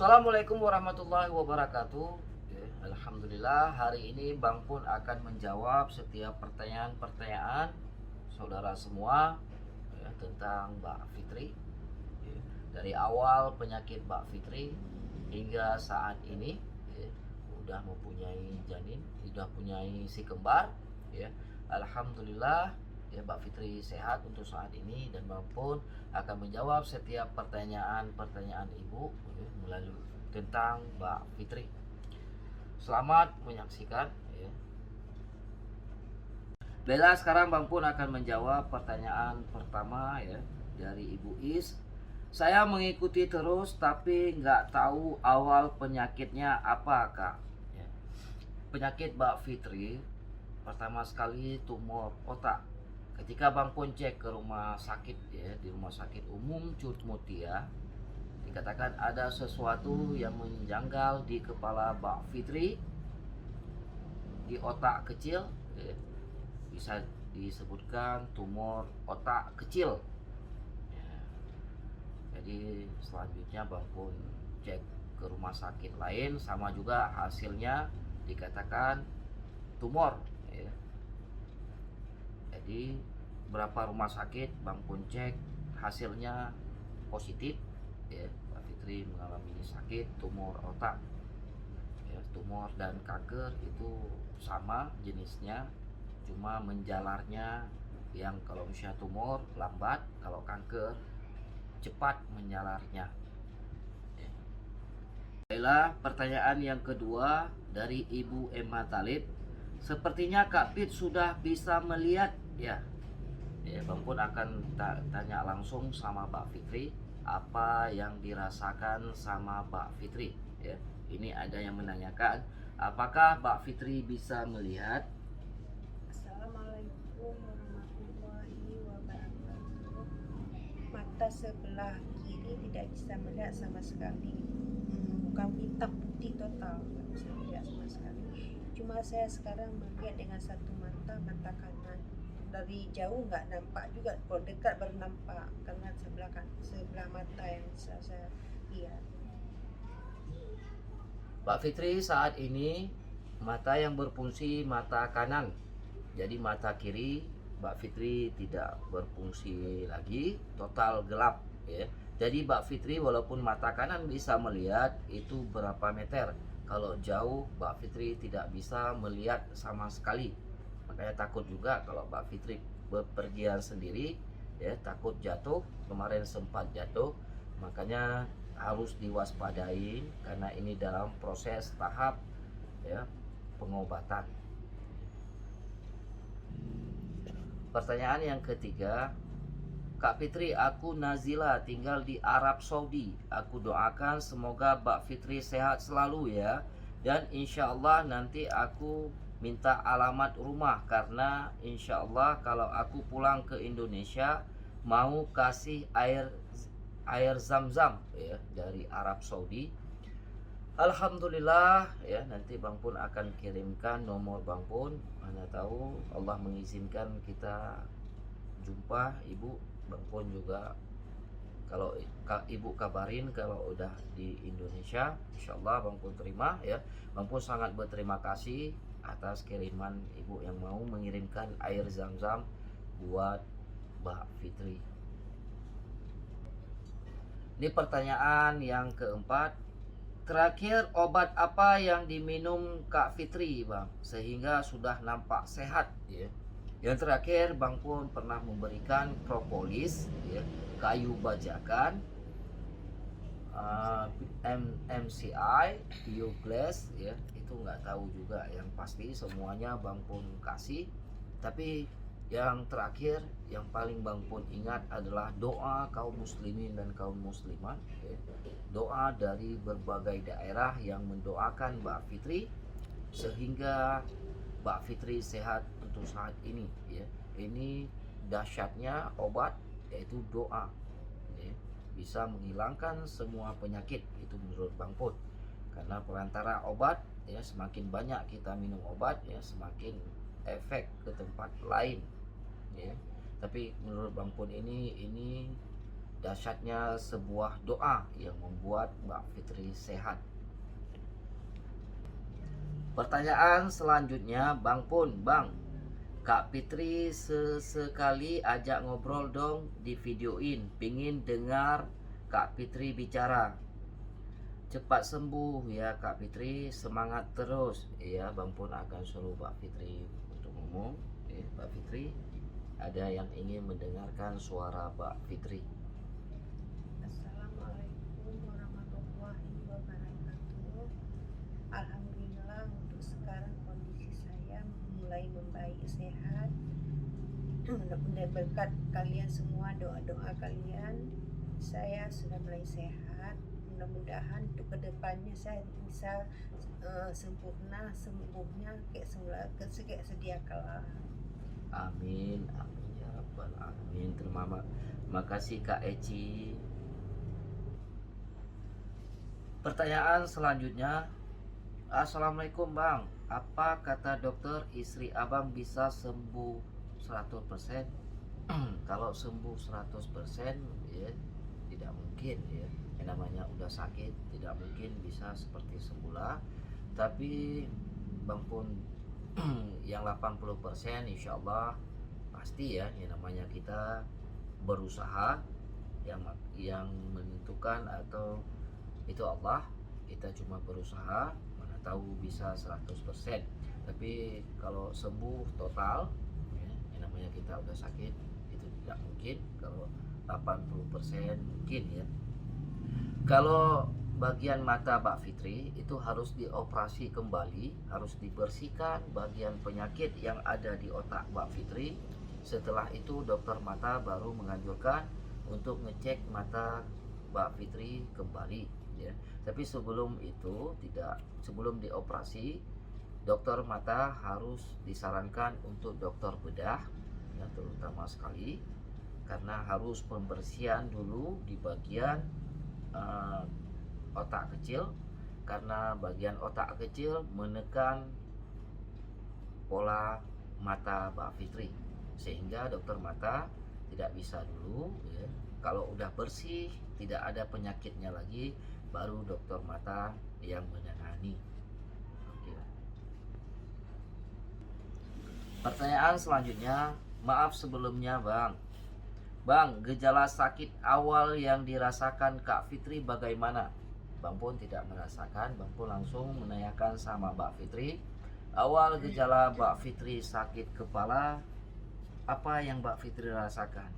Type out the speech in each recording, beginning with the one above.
Assalamualaikum warahmatullahi wabarakatuh. Ya, Alhamdulillah hari ini Bang Pun akan menjawab setiap pertanyaan-pertanyaan saudara semua ya, tentang Mbak Fitri. Ya, dari awal penyakit Mbak Fitri hingga saat ini ya, udah mempunyai janin, udah punya si kembar. Ya, Alhamdulillah ya Mbak Fitri sehat untuk saat ini dan Bang Pun akan menjawab setiap pertanyaan-pertanyaan Ibu ya, melalui tentang Mbak Fitri. Selamat menyaksikan ya. Bella, sekarang Bang Pun akan menjawab pertanyaan pertama ya dari Ibu Is. Saya mengikuti terus tapi nggak tahu awal penyakitnya apa, Kak. Ya. Penyakit Mbak Fitri pertama sekali tumor otak. Ketika Bang Pun cek ke rumah sakit ya, di rumah sakit umum Cut Mutia, dikatakan ada sesuatu yang menjanggal di kepala Mbak Fitri, di otak kecil ya, bisa disebutkan tumor otak kecil ya. Jadi selanjutnya Bang Pun cek ke rumah sakit lain, sama juga hasilnya dikatakan tumor ya. Jadi berapa rumah sakit Bang Pun cek, hasilnya positif ya, Mbak Fitri mengalami sakit tumor otak ya. Tumor dan kanker itu sama jenisnya, cuma menjalarnya yang kalau misalnya tumor lambat, kalau kanker cepat menjalarnya ya. Baiklah, pertanyaan yang kedua dari Ibu Emma Talib. Sepertinya Kak Pit sudah bisa melihat ya. Ya, Bang Pun akan tanya langsung sama Mbak Fitri apa yang dirasakan sama Mbak Fitri ya. Ini ada yang menanyakan apakah Mbak Fitri bisa melihat. Assalamualaikum warahmatullahi wabarakatuh. Mata sebelah kiri tidak bisa melihat sama sekali. Bukan hitam putih total, tidak bisa melihat sama sekali. Cuma saya sekarang melihat dengan satu mata, mata kanan. Dari jauh nggak nampak juga, kalau dekat baru nampak karena sebelah mata yang bisa saya lihat. Mbak Fitri saat ini mata yang berfungsi mata kanan. Jadi mata kiri Mbak Fitri tidak berfungsi lagi, total gelap ya. Jadi Mbak Fitri walaupun mata kanan bisa melihat itu berapa meter, kalau jauh Mbak Fitri tidak bisa melihat sama sekali. Makanya takut juga kalau Mbak Fitri bepergian sendiri ya, takut jatuh. Kemarin sempat jatuh, makanya harus diwaspadai karena ini dalam proses tahap ya pengobatan. Pertanyaan yang ketiga, Kak Fitri, aku Nazila tinggal di Arab Saudi. Aku doakan semoga Mbak Fitri sehat selalu ya. Dan insya Allah nanti aku minta alamat rumah karena insya Allah kalau aku pulang ke Indonesia mau kasih air zam-zam ya dari Arab Saudi. Alhamdulillah ya, nanti Bang Pun akan kirimkan nomor Bang Pun. Mana tahu Allah mengizinkan kita jumpa Ibu. Bang Pun juga kalau Ibu kabarin kalau udah di Indonesia, insya Allah Bang Pun terima ya. Bang Pun sangat berterima kasih atas kiriman Ibu yang mau mengirimkan air zam-zam buat Mbak Fitri. Ini pertanyaan yang keempat. Terakhir obat apa yang diminum Kak Fitri Bang sehingga sudah nampak sehat ya? Yang terakhir Bang Pun pernah memberikan propolis ya, kayu bajakan, MCI, Bioglass ya, itu nggak tahu juga, yang pasti semuanya Bang Pun kasih. Tapi yang terakhir yang paling Bang Pun ingat adalah doa kaum muslimin dan kaum muslimat ya. Doa dari berbagai daerah yang mendoakan Mbak Fitri sehingga Mbak Fitri sehat untuk saat ini ya. Ini dahsyatnya obat, yaitu doa ya. Bisa menghilangkan semua penyakit itu menurut Bang Pun. Karena perantara obat ya, semakin banyak kita minum obat ya semakin efek ke tempat lain ya. Tapi menurut Bang Pun ini dahsyatnya sebuah doa yang membuat Mbak Fitri sehat. Pertanyaan selanjutnya, Bang Pun, Bang, Kak Fitri sesekali ajak ngobrol dong di videoin, pingin dengar Kak Fitri bicara. Cepat sembuh ya Kak Fitri, semangat terus. Ya, Bang Pun akan suruh Mbak Fitri untuk ngomong. Mbak Fitri, ada yang ingin mendengarkan suara Mbak Fitri. Assalamualaikum warahmatullahi wabarakatuh. Alhamdulillah untuk sekarang kondisi saya mulai membaik, sehat. Mudah-mudahan berkat kalian semua, doa-doa kalian, saya sudah mulai sehat. Mudah-mudahan untuk kedepannya saya bisa sempurna sembuhnya kayak semula, kayak sedia kala. Amin, amin ya rabbal alamin. Terima kasih Kak Eci. Pertanyaan selanjutnya, Assalamualaikum Bang, apa kata dokter istri abang bisa sembuh 100%? Kalau sembuh 100% ya tidak mungkin ya. Yang namanya udah sakit tidak mungkin bisa seperti semula. Tapi Bang Pun yang 80% insya Allah pasti ya. Yang namanya kita berusaha, yang menentukan atau itu Allah. Kita cuma berusaha, mana tahu bisa 100%. Tapi kalau sembuh total ya, yang namanya kita udah sakit itu tidak mungkin. Kalau 80% mungkin ya. Kalau bagian mata Mbak Fitri itu harus dioperasi kembali, harus dibersihkan bagian penyakit yang ada di otak Mbak Fitri. Setelah itu dokter mata baru menganjurkan untuk ngecek mata Mbak Fitri kembali ya. Tapi sebelum itu sebelum dioperasi, dokter mata harus disarankan untuk dokter bedah ya, terutama sekali karena harus pembersihan dulu di bagian otak kecil, karena bagian otak kecil menekan pola mata Mbak Fitri, sehingga dokter mata tidak bisa dulu ya. Kalau udah bersih, tidak ada penyakitnya lagi, baru dokter mata yang menangani. Oke. Pertanyaan selanjutnya, maaf sebelumnya Bang, gejala sakit awal yang dirasakan Kak Fitri bagaimana? Bang Pun tidak merasakan, Bang Pun langsung menanyakan sama Mbak Fitri. Awal gejala Mbak Fitri sakit kepala, apa yang Mbak Fitri rasakan?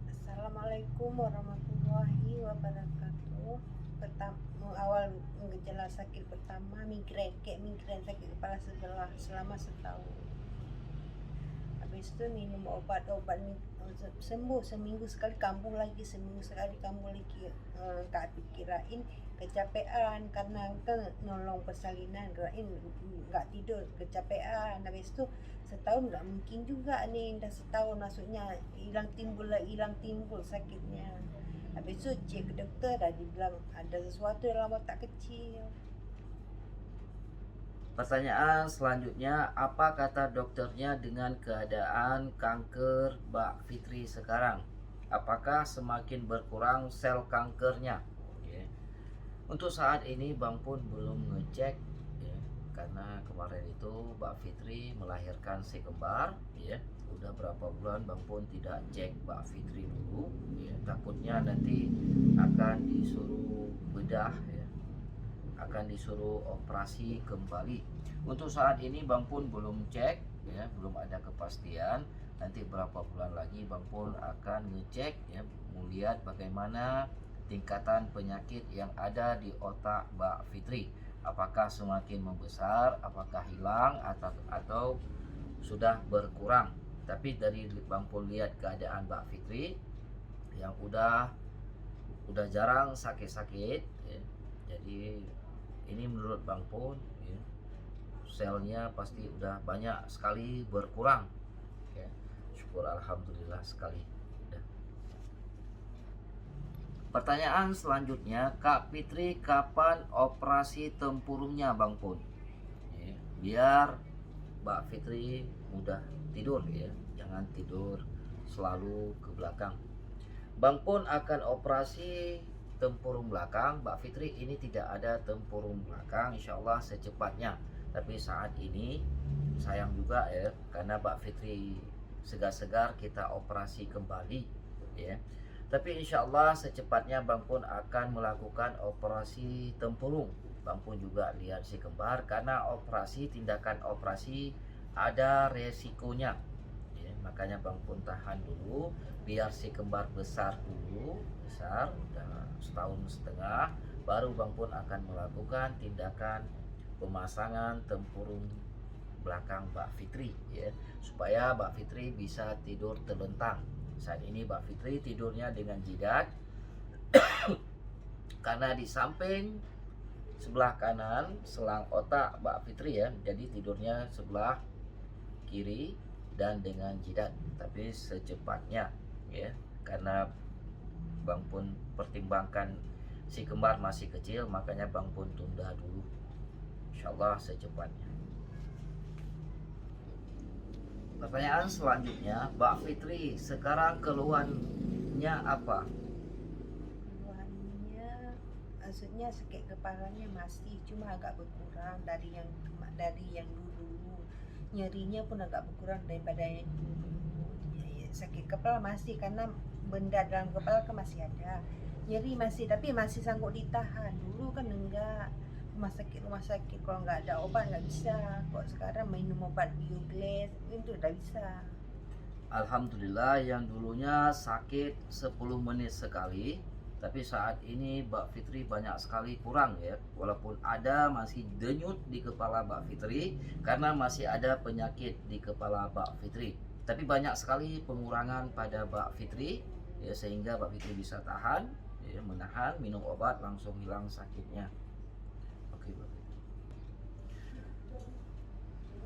Assalamualaikum warahmatullahi wabarakatuh. Awal gejala sakit pertama migrain sakit kepala sebelah selama setahun. Habis itu minum obat sembuh, seminggu sekali kambuh lagi, Kak kirain kecapean karena kan nolong persalinan, kirain nggak tidur kecapean. Habis itu setahun nggak mungkin juga nih, udah setahun maksudnya hilang timbul sakitnya. Habis itu cek ke dokter, dah dibilang ada sesuatu dalam otak kecil. Pertanyaan selanjutnya, apa kata dokternya dengan keadaan kanker Mbak Fitri sekarang? Apakah semakin berkurang sel kankernya? Ya. Untuk saat ini Bang Pun belum ngecek ya, karena kemarin itu Mbak Fitri melahirkan si kembar ya. Udah berapa bulan Bang Pun tidak cek Mbak Fitri dulu ya. Takutnya nanti akan disuruh bedah ya, akan disuruh operasi kembali. Untuk saat ini Bang Pun belum cek ya, belum ada kepastian. Nanti berapa bulan lagi Bang Pun akan ngecek ya, melihat bagaimana tingkatan penyakit yang ada di otak Mbak Fitri. Apakah semakin membesar, apakah hilang atau sudah berkurang. Tapi dari Bang Pun lihat keadaan Mbak Fitri yang udah jarang sakit-sakit ya. Jadi ini menurut Bang Pun ya, selnya pasti udah banyak sekali berkurang ya. Syukur alhamdulillah sekali udah. Pertanyaan selanjutnya, Kak Fitri kapan operasi tempurungnya Bang Pun ya, biar Mbak Fitri mudah tidur ya, jangan tidur selalu ke belakang. Bang Pun akan operasi tempurung belakang. Mbak Fitri, ini tidak ada tempurung belakang, insya Allah secepatnya. Tapi saat ini sayang juga ya, karena Mbak Fitri segar-segar kita operasi kembali ya. Tapi insya Allah secepatnya Bang Pun akan melakukan operasi tempurung. Bang Pun juga lihat si kembar, karena tindakan operasi ada resikonya ya, makanya Bang Pun tahan dulu biar si kembar besar dulu, besar udah setahun setengah, baru Bang Pun akan melakukan tindakan pemasangan tempurung belakang Mbak Fitri ya, supaya Mbak Fitri bisa tidur terlentang. Saat ini Mbak Fitri tidurnya dengan jidat karena di samping sebelah kanan selang otak Mbak Fitri ya, jadi tidurnya sebelah kiri dan dengan jidat. Tapi secepatnya ya, karena Bang Pun pertimbangkan si kembar masih kecil, makanya Bang Pun tunda dulu. Insyaallah secepatnya. Pertanyaan selanjutnya, Mbak Fitri, sekarang keluhannya apa? Keluhannya, maksudnya sakit kepalanya masih, cuma agak berkurang dari yang dulu. Nyerinya pun agak berkurang daripada yang dulu. Sakit kepala masih, karena benda dalam kepala kan masih ada. Nyeri masih, tapi masih sanggup ditahan. Dulu kan enggak. Rumah sakit kalau nggak ada obat nggak bisa. Kok sekarang minum obat Biogles itu udah bisa. Alhamdulillah, yang dulunya sakit 10 menit sekali, tapi saat ini Mbak Fitri banyak sekali kurang ya. Walaupun ada masih denyut di kepala Mbak Fitri, karena masih ada penyakit di kepala Mbak Fitri. Tapi banyak sekali pengurangan pada Mbak Fitri ya, sehingga Mbak Fitri bisa tahan ya, menahan, minum obat langsung hilang sakitnya. Oke, Mbak Fitri.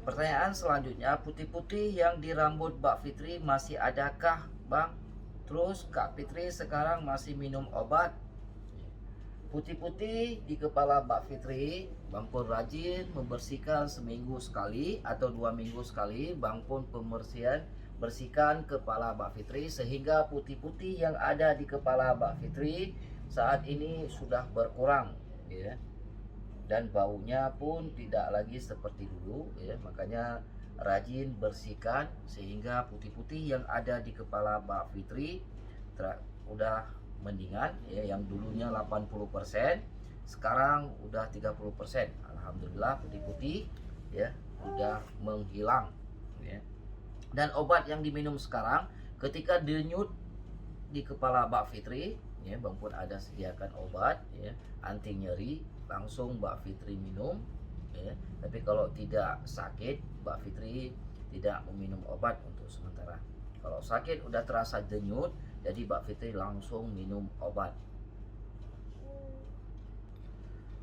Pertanyaan selanjutnya, putih-putih yang di rambut Mbak Fitri masih adakah, Bang? Terus Kak Fitri sekarang masih minum obat. Putih-putih di kepala Mbak Fitri, Bang Pun rajin membersihkan seminggu sekali atau 2 minggu sekali. Bang Pun bersihkan kepala Mbak Fitri, sehingga putih-putih yang ada di kepala Mbak Fitri saat ini sudah berkurang ya. Dan baunya pun tidak lagi seperti dulu ya, makanya rajin bersihkan sehingga putih-putih yang ada di kepala Mbak Fitri udah mendingan ya. Yang dulunya 80% sekarang udah 30%. Alhamdulillah putih-putih ya udah menghilang ya. Dan obat yang diminum sekarang ketika denyut di kepala Mbak Fitri ya, Bang Pun ada sediakan obat ya anti nyeri, langsung Mbak Fitri minum ya. Tapi kalau tidak sakit, Mbak Fitri tidak meminum obat untuk sementara. Kalau sakit udah terasa denyut, jadi Mbak Fitri langsung minum obat.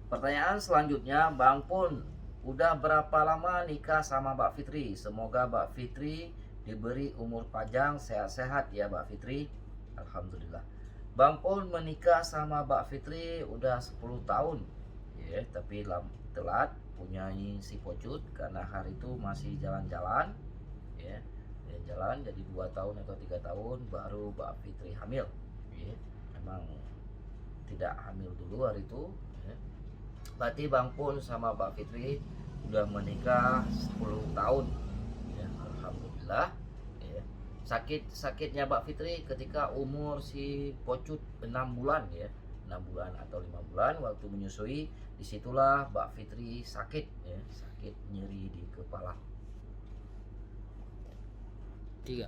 Pertanyaan selanjutnya, Bang Pun udah berapa lama nikah sama Mbak Fitri? Semoga Mbak Fitri diberi umur panjang, sehat-sehat ya Mbak Fitri. Alhamdulillah. Bang Pun menikah sama Mbak Fitri udah 10 tahun ya, tapi telat punya si Pocut karena hari itu masih jalan-jalan ya, jalan, jadi 2 tahun atau 3 tahun baru Mbak Fitri hamil ya. Memang tidak hamil dulu hari itu ya. Berarti Bang Pun sama Mbak Fitri udah menikah 10 tahun ya. Alhamdulillah ya. Sakitnya Mbak Fitri ketika umur si Pocut 6 bulan ya, 6 bulan atau 5 bulan waktu menyusui. Disitulah Mbak Fitri sakit ya, sakit nyeri di kepala. 3.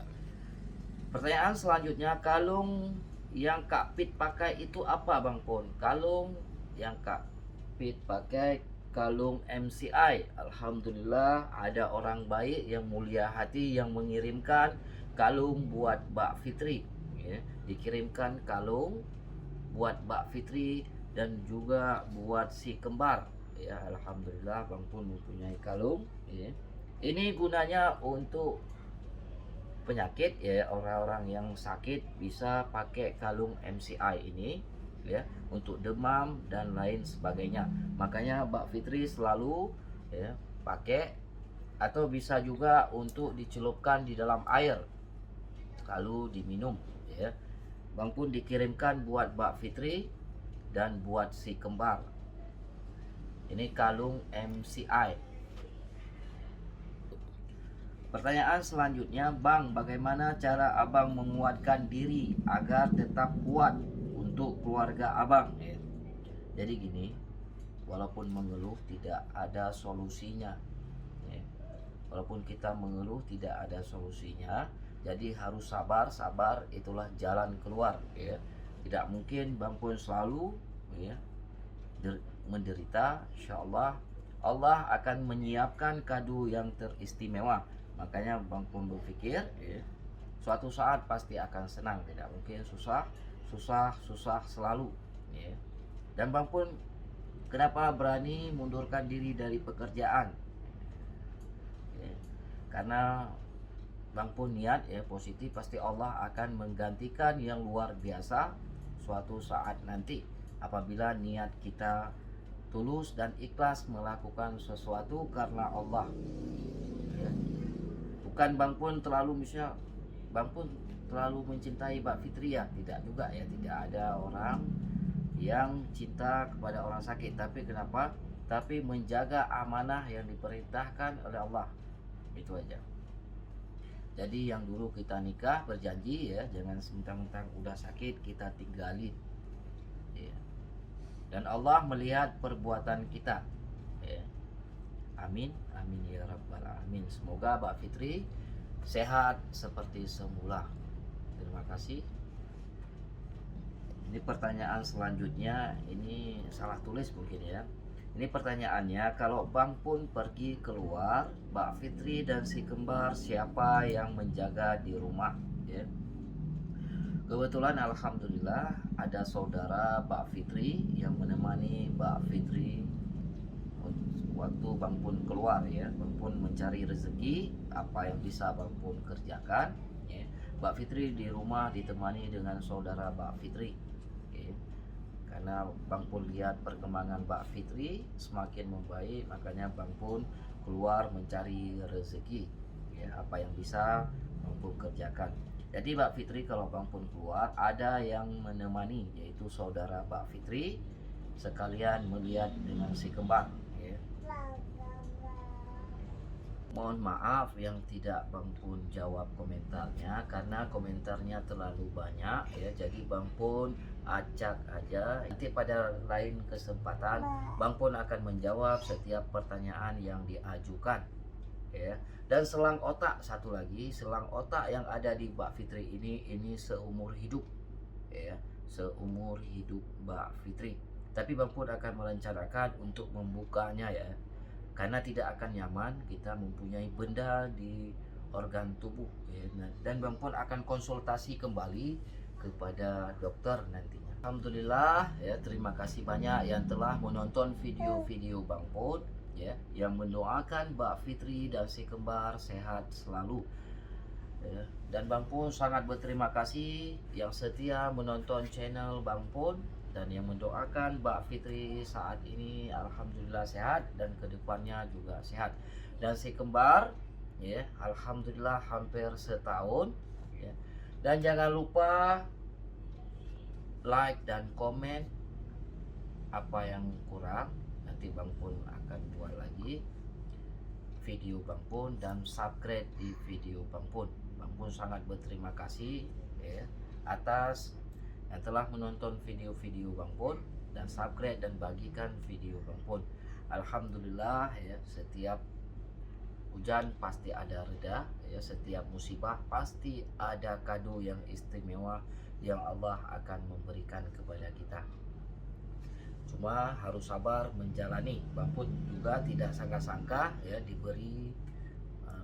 Pertanyaan selanjutnya, kalung yang Kak Pit pakai itu apa Bang Pun? Kalung yang Kak Pit pakai kalung MCI. Alhamdulillah ada orang baik yang mulia hati yang mengirimkan kalung buat Mbak Fitri ya. Dikirimkan kalung buat Mbak Fitri dan juga buat si kembar ya. Alhamdulillah Bang Pun mempunyai kalung ya. Ini gunanya untuk penyakit ya, orang-orang yang sakit bisa pakai kalung MCI ini ya, untuk demam dan lain sebagainya. Makanya Mbak Fitri selalu ya pakai, atau bisa juga untuk dicelupkan di dalam air lalu diminum ya. Bang Pun dikirimkan buat Mbak Fitri dan buat si kembar. Ini kalung MCI. Pertanyaan selanjutnya, Bang, bagaimana cara Abang menguatkan diri agar tetap kuat untuk keluarga Abang? Ya. Jadi gini, walaupun mengeluh tidak ada solusinya. Ya. Walaupun kita mengeluh tidak ada solusinya, jadi harus sabar, itulah jalan keluar. Ya. Tidak mungkin Bang Pun selalu ya, menderita. Insya Allah Allah akan menyiapkan kado yang teristimewa. Makanya Bang Pun berpikir ya, suatu saat pasti akan senang. Tidak mungkin susah selalu ya. Dan Bang Pun kenapa berani mundurkan diri dari pekerjaan ya, karena Bang Pun niat ya positif, pasti Allah akan menggantikan yang luar biasa suatu saat nanti apabila niat kita tulus dan ikhlas melakukan sesuatu karena Allah ya. Bukan Bang Pun terlalu misalnya Bang Pun terlalu mencintai Mbak Fitri ya, tidak juga ya. Tidak ada orang yang cinta kepada orang sakit, tapi kenapa? Tapi menjaga amanah yang diperintahkan oleh Allah, itu aja. Jadi yang dulu kita nikah berjanji ya, jangan sementang-mentang udah sakit kita tinggalin ya. Dan Allah melihat perbuatan kita ya. Amin, amin ya rabbal alamin. Semoga Mbak Fitri sehat seperti semula. Terima kasih. Ini pertanyaan selanjutnya, ini salah tulis mungkin ya. Ini pertanyaannya, kalau Bang Pun pergi keluar, Mbak Fitri dan si kembar siapa yang menjaga di rumah ya? Kebetulan alhamdulillah ada saudara Mbak Fitri yang menemani Mbak Fitri waktu Bang Pun keluar ya. Bang Pun mencari rezeki, apa yang bisa Bang Pun kerjakan ya. Mbak Fitri di rumah ditemani dengan saudara Mbak Fitri ya. Karena Bang Pun lihat perkembangan Mbak Fitri semakin membaik, makanya Bang Pun keluar mencari rezeki ya, apa yang bisa Bang Pun kerjakan. Jadi Mbak Fitri kalau Bang Pun keluar ada yang menemani, yaitu saudara Mbak Fitri sekalian melihat dengan si kembar ya. Mohon maaf yang tidak Bang Pun jawab komentarnya karena komentarnya terlalu banyak ya. Jadi Bang Pun acak aja. Nanti pada lain kesempatan Bang Pun akan menjawab setiap pertanyaan yang diajukan ya. Dan selang otak satu lagi, selang otak yang ada di Mbak Fitri ini seumur hidup ya, seumur hidup Mbak Fitri. Tapi Bang Pun akan merencanakan untuk membukanya ya. Karena tidak akan nyaman kita mempunyai benda di organ tubuh ya. Dan Bang Pun akan konsultasi kembali kepada dokter nantinya. Alhamdulillah ya, terima kasih banyak yang telah menonton video-video Bang Pun ya, yang mendoakan Mbak Fitri dan si kembar sehat selalu ya. Dan Bang Pun sangat berterima kasih yang setia menonton channel Bang Pun dan yang mendoakan Mbak Fitri saat ini alhamdulillah sehat dan kedepannya juga sehat. Dan si kembar ya, alhamdulillah hampir setahun ya. Dan jangan lupa like dan komen apa yang kurang, nanti Bang Pun akan buat lagi video Bang Pun dan subscribe di video Bang Pun. Bang Pun sangat berterima kasih ya, atas yang telah menonton video-video Bang Pun dan subscribe dan bagikan video Bang Pun. Alhamdulillah ya, setiap hujan pasti ada reda ya, setiap musibah pasti ada kado yang istimewa yang Allah akan memberikan kepada kita. Cuma harus sabar menjalani. Bang Pun juga tidak sangka-sangka ya diberi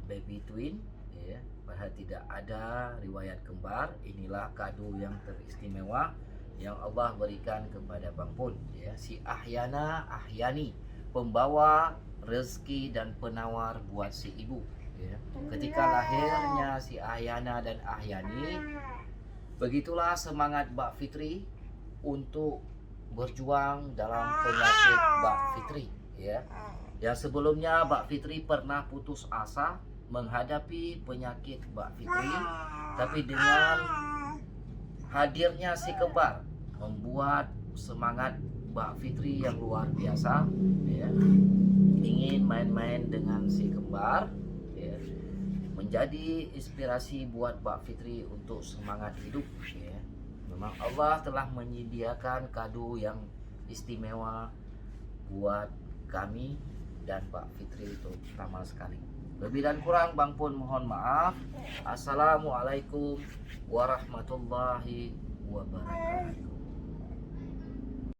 baby twin ya, padahal tidak ada riwayat kembar. Inilah kado yang teristimewa yang Allah berikan kepada Bang Pun ya. Si Ahyani, pembawa rezeki dan penawar buat si ibu ya. Ketika lahirnya si Ahyana dan Ahyani, begitulah semangat Mbak Fitri untuk berjuang dalam penyakit Mbak Fitri ya. Yang sebelumnya Mbak Fitri pernah putus asa menghadapi penyakit Mbak Fitri, tapi dengan hadirnya si kembar membuat semangat Mbak Fitri yang luar biasa, ya. Ingin main-main dengan si kembar, ya. Menjadi inspirasi buat Mbak Fitri untuk semangat hidup, ya. Memang Allah telah menyediakan kado yang istimewa buat kami dan Mbak Fitri itu pertama sekali. Lebih dan kurang Bang Pun mohon maaf. Assalamualaikum warahmatullahi wabarakatuh.